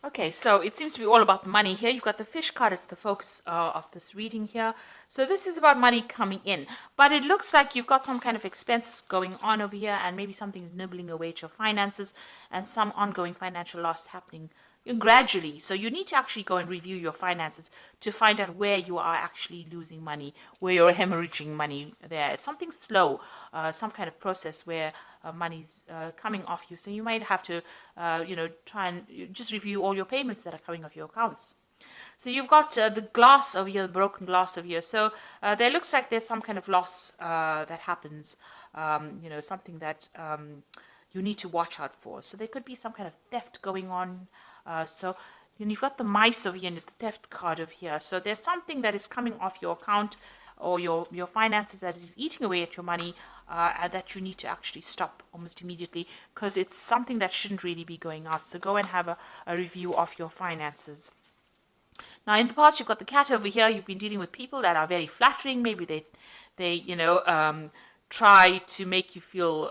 Okay, so it seems to be all about the money here. You've got the fish card as the focus of this reading here. So this is about money coming in. But it looks like you've got some kind of expenses going on over here, and maybe something's nibbling away at your finances, and some ongoing financial loss happening gradually. So you need to actually go and review your finances to find out where you are actually losing money, where you're hemorrhaging money there. It's something slow, some kind of process where money's coming off you. So you might have to, try and just review all your payments that are coming off your accounts. So you've got the glass over here, the broken glass over here. So there looks like there's some kind of loss that happens, something that you need to watch out for. So there could be some kind of theft going on. You've got the mice over here and the theft card over here. So there's something that is coming off your account or your finances that is eating away at your money and that you need to actually stop almost immediately because it's something that shouldn't really be going out. So go and have a review of your finances. Now, in the past, you've got the cat over here. You've been dealing with people that are very flattering. Maybe they try to make you feel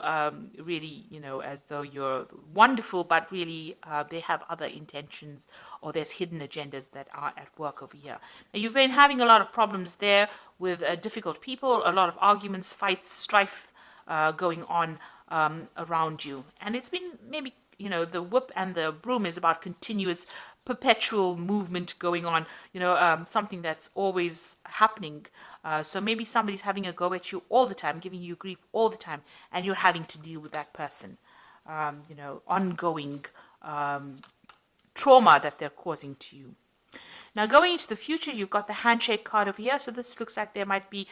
really, as though you're wonderful, but really they have other intentions or there's hidden agendas that are at work over here. Now, you've been having a lot of problems there with difficult people, a lot of arguments, fights, strife going on around you. And it's been maybe, the whip and the broom is about continuous perpetual movement going on, something that's always happening. So maybe somebody's having a go at you all the time, giving you grief all the time, and you're having to deal with that person. Ongoing trauma that they're causing to you. Now, going into the future, you've got the handshake card over here. So this looks like there might be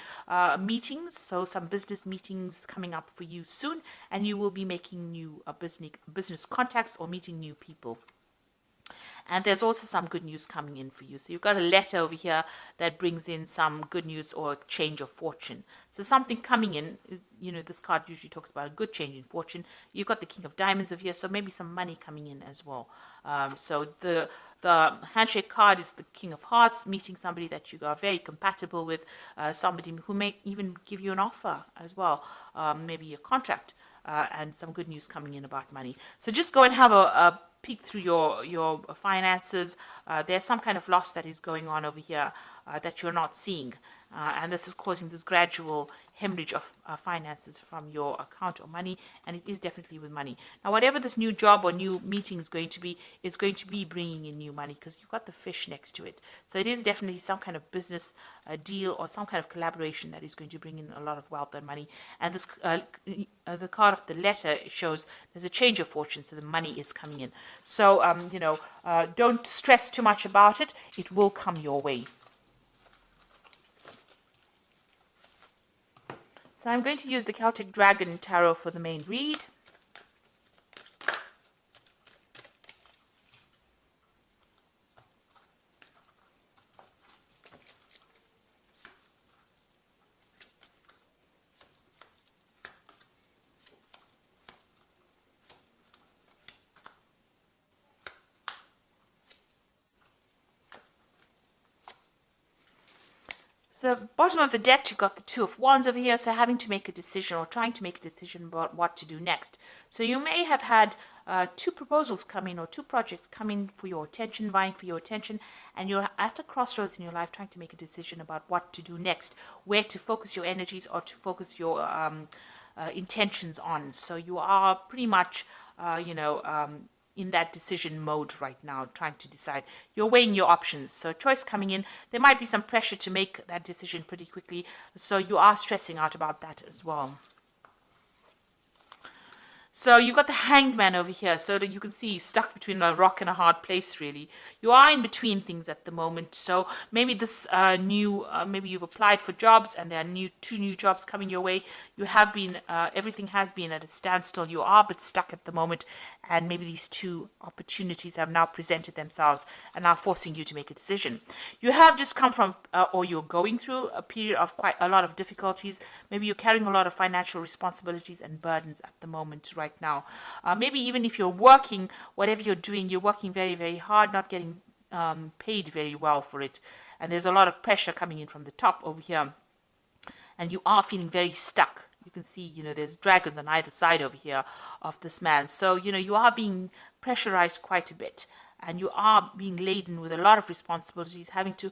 meetings, so some business meetings coming up for you soon, and you will be making new business contacts or meeting new people. And there's also some good news coming in for you. So you've got a letter over here that brings in some good news or a change of fortune. So something coming in, this card usually talks about a good change in fortune. You've got the King of Diamonds over here, so maybe some money coming in as well. So the handshake card is the King of Hearts, meeting somebody that you are very compatible with, somebody who may even give you an offer as well, maybe a contract. And some good news coming in about money. So just go and have a peek through your finances. There's some kind of loss that is going on over here that you're not seeing. And this is causing this gradual hemorrhage of finances from your account or money, and it is definitely with money. Now, whatever this new job or new meeting is going to be, it's going to be bringing in new money because you've got the fish next to it. So it is definitely some kind of business deal or some kind of collaboration that is going to bring in a lot of wealth and money. And this the card of the letter shows there's a change of fortune, so the money is coming in. So, don't stress too much about it. It will come your way. So I'm going to use the Celtic Dragon Tarot for the main read. So bottom of the deck, you've got the Two of Wands over here, so having to make a decision or trying to make a decision about what to do next. So you may have had two proposals come in or two projects come in for your attention, vying for your attention, and you're at a crossroads in your life trying to make a decision about what to do next, where to focus your energies or to focus your intentions on. So you are pretty much, in that decision mode right now, trying to decide. You're weighing your options. So choice coming in. There might be some pressure to make that decision pretty quickly. So you are stressing out about that as well. So you've got the Hanged Man over here, so that you can see he's stuck between a rock and a hard place, really. You are in between things at the moment, so maybe this maybe you've applied for jobs and there are two new jobs coming your way. You have been, everything has been at a standstill. You are a bit stuck at the moment, and maybe these two opportunities have now presented themselves and are forcing you to make a decision. You have just come from, or you're going through a period of quite a lot of difficulties. Maybe you're carrying a lot of financial responsibilities and burdens at the moment, right now. Maybe even if you're working, whatever you're doing, you're working very, very hard, not getting paid very well for it. And there's a lot of pressure coming in from the top over here. And you are feeling very stuck. You can see, there's dragons on either side over here of this man. So, you are being pressurized quite a bit. and you are being laden with a lot of responsibilities, having to,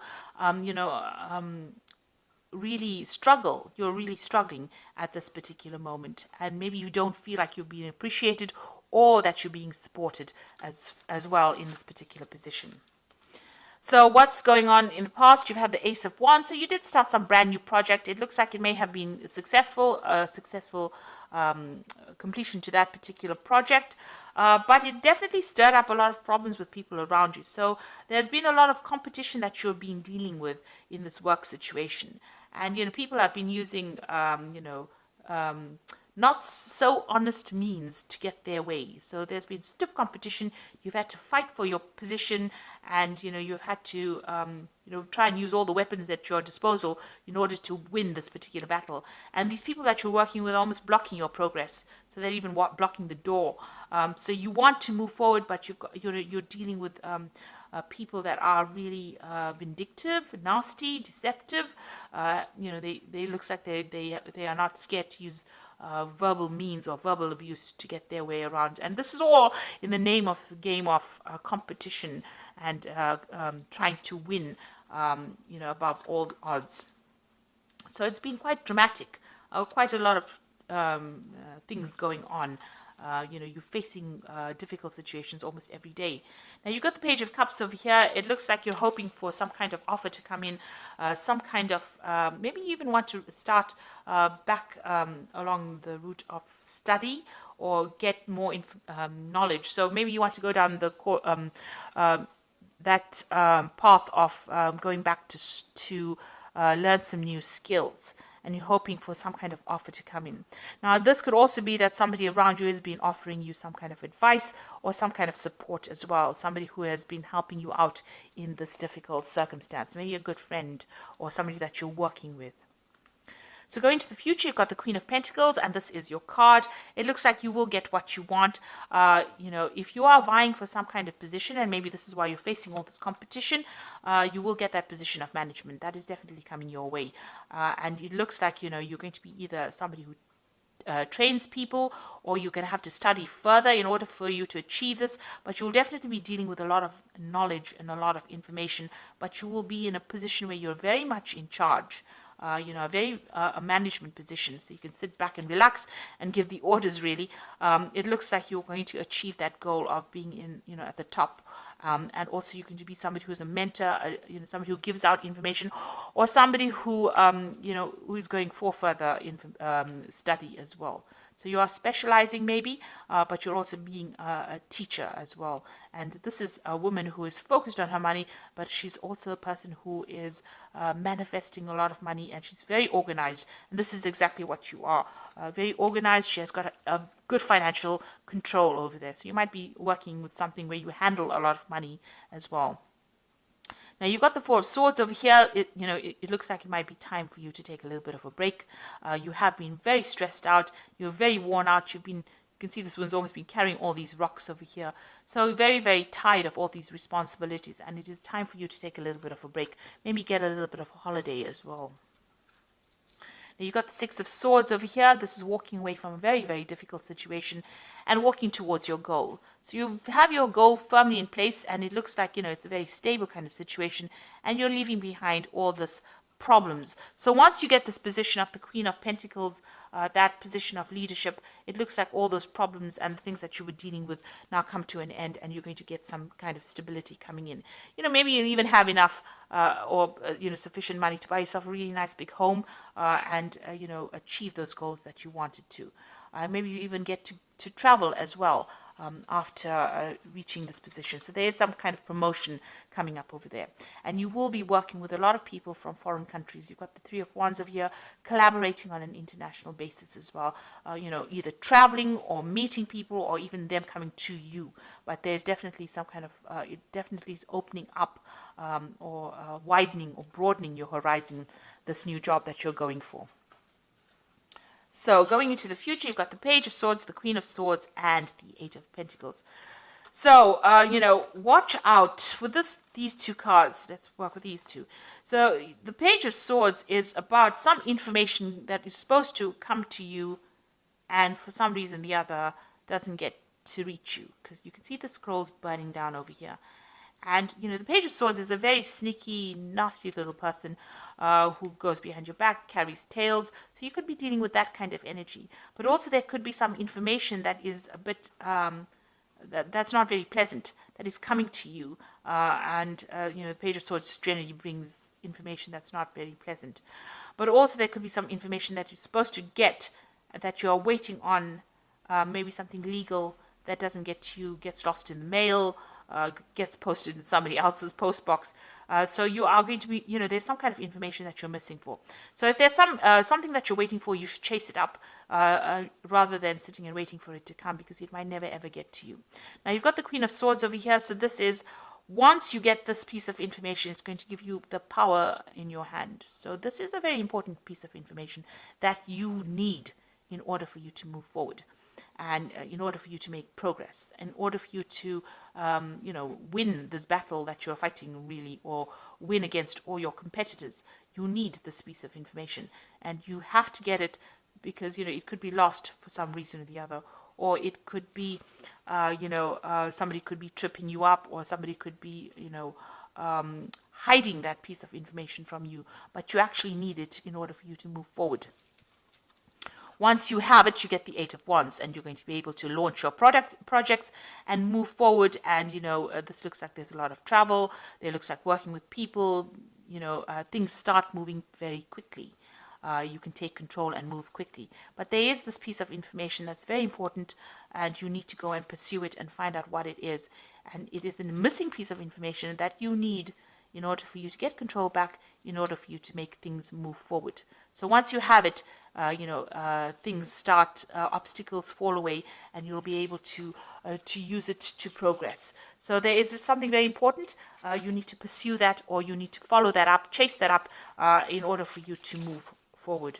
really struggle. You're really struggling at this particular moment, and maybe you don't feel like you're being appreciated or that you're being supported as well in this particular position. So what's going on in the past? You've had the Ace of Wands. So you did start some brand new project. It looks like it may have been successful, completion to that particular project. But it definitely stirred up a lot of problems with people around you. So there's been a lot of competition that you're being dealing with in this work situation. And, people have been using, not so honest means to get their way. So there's been stiff competition. You've had to fight for your position, and you've had to try and use all the weapons at your disposal in order to win this particular battle. And these people that you're working with are almost blocking your progress, so they're even blocking the door. So you want to move forward, but you're dealing with people that are really vindictive, nasty, deceptive. They looks like they are not scared to use verbal means or verbal abuse to get their way around. And this is all in the name of the game of competition and trying to win, above all odds. So it's been quite dramatic, quite a lot of things going on. You're facing difficult situations almost every day. Now you've got the Page of Cups over here. It looks like you're hoping for some kind of offer to come in, some kind of, maybe you even want to start back along the route of study or get more knowledge. So maybe you want to go down the path of going back to learn some new skills, and you're hoping for some kind of offer to come in. Now, this could also be that somebody around you has been offering you some kind of advice or some kind of support as well, somebody who has been helping you out in this difficult circumstance, maybe a good friend or somebody that you're working with. So going to the future, you've got the Queen of Pentacles, and this is your card. It looks like you will get what you want. If you are vying for some kind of position, and maybe this is why you're facing all this competition, you will get that position of management. That is definitely coming your way. And it looks like, you're going to be either somebody who trains people, or you're going to have to study further in order for you to achieve this, but you'll definitely be dealing with a lot of knowledge and a lot of information, but you will be in a position where you're very much in charge. A management position, so you can sit back and relax and give the orders, really. It looks like you're going to achieve that goal of being at the top. And also you're going to be somebody who's a mentor, somebody who gives out information, or somebody who, who is going for further study as well. So you are specializing maybe, but you're also being a teacher as well. And this is a woman who is focused on her money, but she's also a person who is manifesting a lot of money, and she's very organized. And this is exactly what you are. Very organized. She has got a good financial control over there. So you might be working with something where you handle a lot of money as well. Now you've got the Four of Swords over here. It looks like it might be time for you to take a little bit of a break. You have been very stressed out. You're very worn out. You can see this one's almost been carrying all these rocks over here. So very, very tired of all these responsibilities, and it is time for you to take a little bit of a break. Maybe get a little bit of a holiday as well. Now you've got the Six of Swords over here. This is walking away from a very, very difficult situation and walking towards your goal. So you have your goal firmly in place, and it looks like, it's a very stable kind of situation, and you're leaving behind all this problems. So once you get this position of the Queen of Pentacles, that position of leadership, it looks like all those problems and the things that you were dealing with now come to an end, and you're going to get some kind of stability coming in. Maybe you even have enough sufficient money to buy yourself a really nice big home, and achieve those goals that you wanted to. Maybe you even get to travel as well after reaching this position. So there is some kind of promotion coming up over there. And you will be working with a lot of people from foreign countries. You've got the Three of Wands over here, collaborating on an international basis as well. Either traveling or meeting people, or even them coming to you. But there's definitely some kind of, it definitely is opening up or widening or broadening your horizon, this new job that you're going for. So going into the future, you've got the Page of Swords, the Queen of Swords, and the Eight of Pentacles. So, watch out for these two cards. Let's work with these two. So the Page of Swords is about some information that is supposed to come to you, and for some reason or the other doesn't get to reach you, because you can see the scrolls burning down over here. And, the Page of Swords is a very sneaky, nasty little person who goes behind your back, carries tales. So you could be dealing with that kind of energy. But also there could be some information that is a bit, that's not very pleasant, that is coming to you. The Page of Swords generally brings information that's not very pleasant. But also there could be some information that you're supposed to get, that you're waiting on, maybe something legal that doesn't get to you, gets lost in the mail, gets posted in somebody else's post box. So you are going to be, there's some kind of information that you're missing for. So if there's something that you're waiting for, you should chase it up rather than sitting and waiting for it to come, because it might never ever get to you. Now you've got the Queen of Swords over here. So this is, once you get this piece of information, it's going to give you the power in your hand. So this is a very important piece of information that you need in order for you to move forward. And in order for you to make progress, in order for you to, win this battle that you're fighting, really, or win against all your competitors, you need this piece of information. And you have to get it because, it could be lost for some reason or the other. Or it could be, somebody could be tripping you up, or somebody could be, hiding that piece of information from you. But you actually need it in order for you to move forward. Once you have it, you get the Eight of Wands, and you're going to be able to launch your projects and move forward. And, this looks like there's a lot of travel. It looks like working with people. Things start moving very quickly. You can take control and move quickly. But there is this piece of information that's very important, and you need to go and pursue it and find out what it is. And it is a missing piece of information that you need in order for you to get control back, in order for you to make things move forward. So once you have it, things start, obstacles fall away, and you'll be able to use it to progress. So there is something very important. You need to pursue that, or you need to follow that up, chase that up, in order for you to move forward.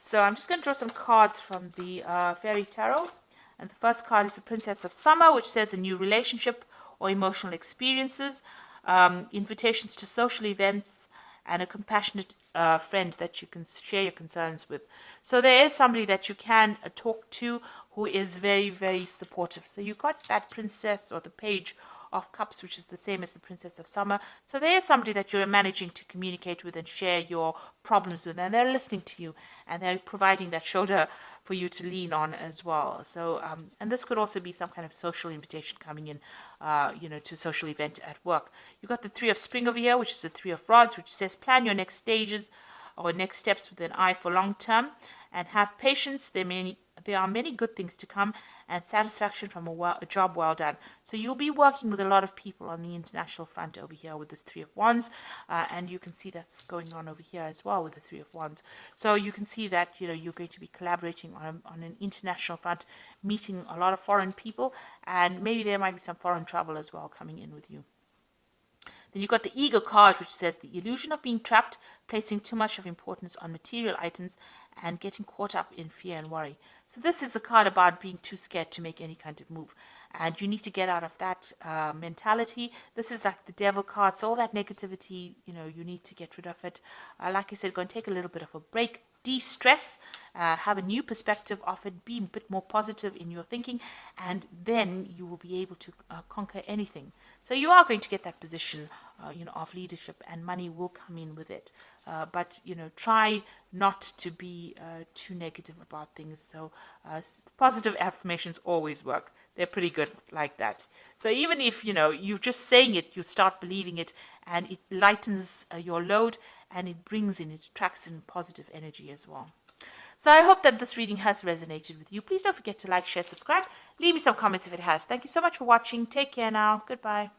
So I'm just going to draw some cards from the Fairy Tarot. And the first card is the Princess of Summer, which says a new relationship or emotional experiences, invitations to social events, and a compassionate friend that you can share your concerns with. So there is somebody that you can talk to who is very, very supportive. So you got that Princess or the Page of Cups, which is the same as the Princess of Summer. So there is somebody that you're managing to communicate with and share your problems with, and they're listening to you, and they're providing that shoulder for you to lean on as well. So, and this could also be some kind of social invitation coming in, to a social event at work. You've got the Three of Spring over here, which is the Three of Rods, which says plan your next stages or next steps with an eye for long term, and have patience. There are many good things to come, and satisfaction from a job well done. So you'll be working with a lot of people on the international front over here with this Three of Wands, and you can see that's going on over here as well with the Three of Wands. So you can see that you're going to be collaborating on an international front, meeting a lot of foreign people, and maybe there might be some foreign travel as well coming in with you. Then you've got the Ego card, which says the illusion of being trapped, placing too much of importance on material items, and getting caught up in fear and worry. So this is a card about being too scared to make any kind of move. And you need to get out of that mentality. This is like the Devil card. So all that negativity, you need to get rid of it. Like I said, go and take a little bit of a break. De-stress, have a new perspective of it, be a bit more positive in your thinking, and then you will be able to conquer anything. So you are going to get that position, of leadership, and money will come in with it. But try not to be too negative about things. So positive affirmations always work. They're pretty good like that. So even if you're just saying it, you start believing it, and it lightens your load, and it attracts in positive energy as well. So I hope that this reading has resonated with you. Please don't forget to like, share, subscribe. Leave me some comments if it has. Thank you so much for watching. Take care now. Goodbye.